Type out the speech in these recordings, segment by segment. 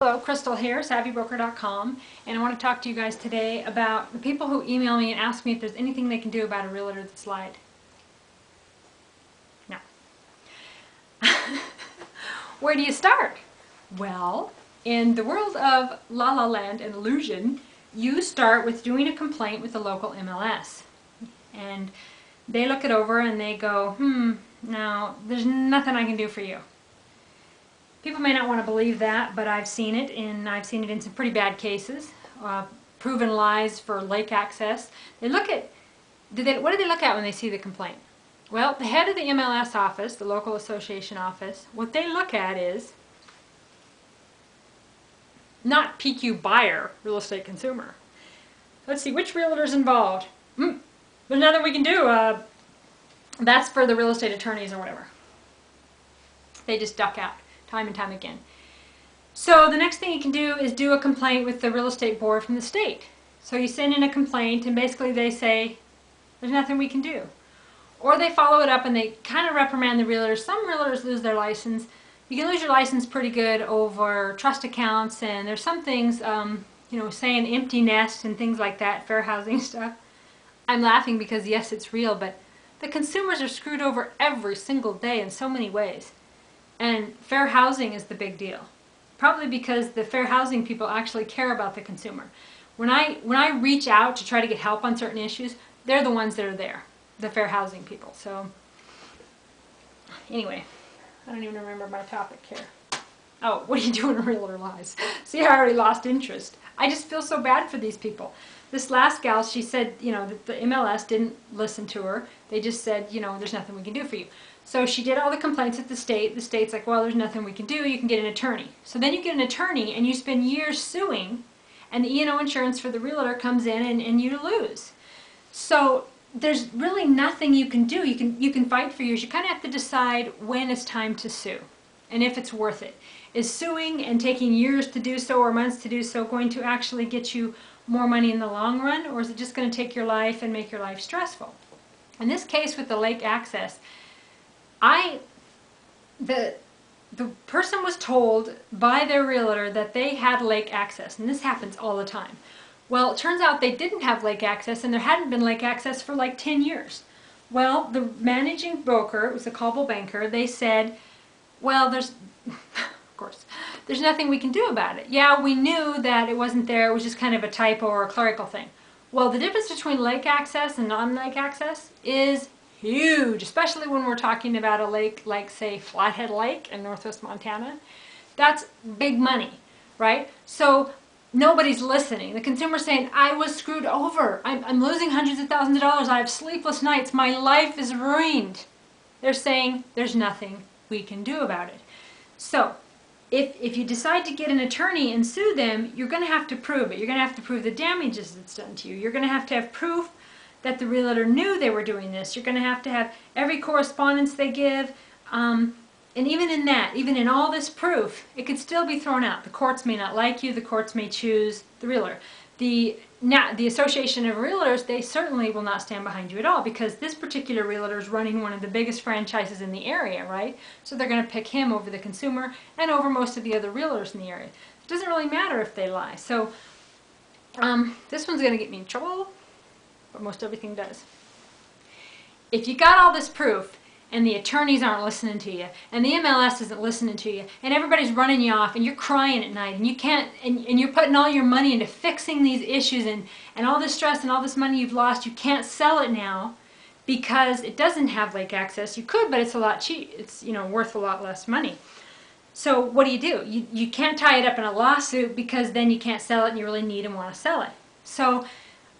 Hello, Crystal here, SavvyBroker.com, and I want to talk to you guys today about the people who email me and ask me if there's anything they can do about a realtor that's lied. No. Where do you start? Well, in the world of La La Land and illusion, you start with doing a complaint with the local MLS. And they look it over and they go, no, there's nothing I can do for you. People may not want to believe that, but I've seen it in some pretty bad cases. Proven lies for lake access. They look at, what do they look at when they see the complaint? Well, the head of the MLS office, the local association office, what they look at is not PQ buyer, real estate consumer. Let's see, which realtor's involved? There's nothing we can do. That's for the real estate attorneys or whatever. They just duck out time and time again. So the next thing you can do is do a complaint with the real estate board from the state. So you send in a complaint and basically they say, there's nothing we can do. Or they follow it up and they kind of reprimand the realtors. Some realtors lose their license. You can lose your license pretty good over trust accounts, and there's some things, saying empty nest and things like that, fair housing stuff. I'm laughing because yes, it's real, but the consumers are screwed over every single day in so many ways. And fair housing is the big deal. Probably because the fair housing people actually care about the consumer. When I reach out to try to get help on certain issues, they're the ones that are there, the fair housing people. So anyway, I don't even remember my topic here. Oh, what do you do when a realtor lies? See, I already lost interest. I just feel so bad for these people. This last gal, she said, that the MLS didn't listen to her. They just said, there's nothing we can do for you. So she did all the complaints at the state. The state's like, well, there's nothing we can do. You can get an attorney. So then you get an attorney and you spend years suing, and the E&O insurance for the realtor comes in and you lose. So there's really nothing you can do. You can fight for years. You kind of have to decide when it's time to sue and if it's worth it. Is suing and taking years to do so or months to do so going to actually get you more money in the long run, or is it just going to take your life and make your life stressful? In this case with the lake access, the person was told by their realtor that they had lake access, and this happens all the time. Well, it turns out they didn't have lake access, and there hadn't been lake access for like 10 years. Well, the managing broker, it was a callable banker, they said, well, there's nothing we can do about it. Yeah, we knew that it wasn't there, it was just kind of a typo or a clerical thing. Well, the difference between lake access and non-lake access is huge, especially when we're talking about a lake like, say, Flathead Lake in northwest Montana. That's big money, right? So nobody's listening. The consumer's saying, I was screwed over. I'm losing hundreds of thousands of dollars. I have sleepless nights. My life is ruined. They're saying, there's nothing we can do about it. So if you decide to get an attorney and sue them, you're going to have to prove it. You're going to have to prove the damages that's done to you. You're going to have proof that the realtor knew they were doing this. You're going to have every correspondence they give. And even in that, even in all this proof, it could still be thrown out. The courts may not like you. The courts may choose the realtor. The Association of Realtors, they certainly will not stand behind you at all, because this particular realtor is running one of the biggest franchises in the area, right? So they're going to pick him over the consumer and over most of the other realtors in the area. It doesn't really matter if they lie. So this one's going to get me in trouble, but most everything does. If you got all this proof and the attorneys aren't listening to you and the MLS isn't listening to you and everybody's running you off and you're crying at night and you can't, and you're putting all your money into fixing these issues and all this stress and all this money you've lost, you can't sell it now because it doesn't have lake access. You could, but it's a lot cheap. It's worth a lot less money. So what do? You can't tie it up in a lawsuit because then you can't sell it and you really need and want to sell it. So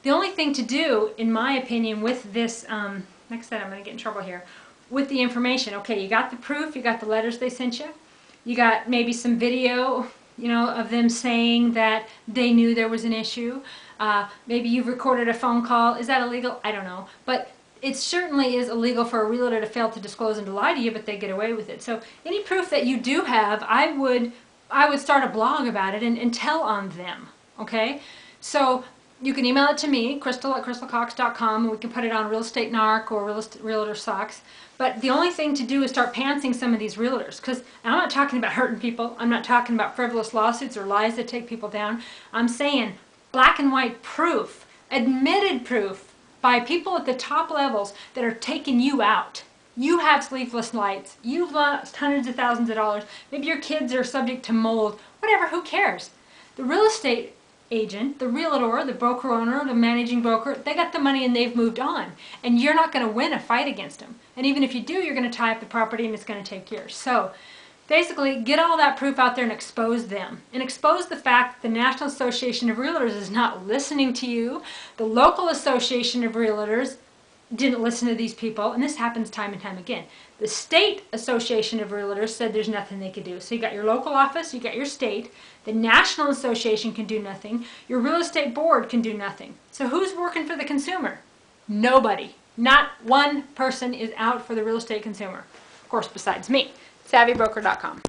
the only thing to do, in my opinion, with this, like I said, I'm going to get in trouble here, with the information. Okay, you got the proof, you got the letters they sent you, you got maybe some video, of them saying that they knew there was an issue. Maybe you've recorded a phone call. Is that illegal? I don't know. But it certainly is illegal for a realtor to fail to disclose and to lie to you, but they get away with it. So any proof that you do have, I would start a blog about it and tell on them. Okay? So you can email it to me, Crystal at crystalcox.com, and we can put it on Real Estate Narc or Realtor Socks. But the only thing to do is start pantsing some of these realtors, because I'm not talking about hurting people. I'm not talking about frivolous lawsuits or lies that take people down. I'm saying black and white proof, admitted proof by people at the top levels that are taking you out. You have sleepless nights. You've lost hundreds of thousands of dollars. Maybe your kids are subject to mold. Whatever, who cares? The real estate agent, the realtor, the broker owner, the managing broker, they got the money and they've moved on. And you're not going to win a fight against them. And even if you do, you're going to tie up the property and it's going to take years. So basically, get all that proof out there and expose them. And expose the fact that the National Association of Realtors is not listening to you. The local Association of Realtors didn't listen to these people, and this happens time and time again. The State Association of Realtors said there's nothing they could do. So you got your local office, you got your state, the National Association can do nothing, your real estate board can do nothing. So who's working for the consumer? Nobody. Not one person is out for the real estate consumer. Of course, besides me. SavvyBroker.com.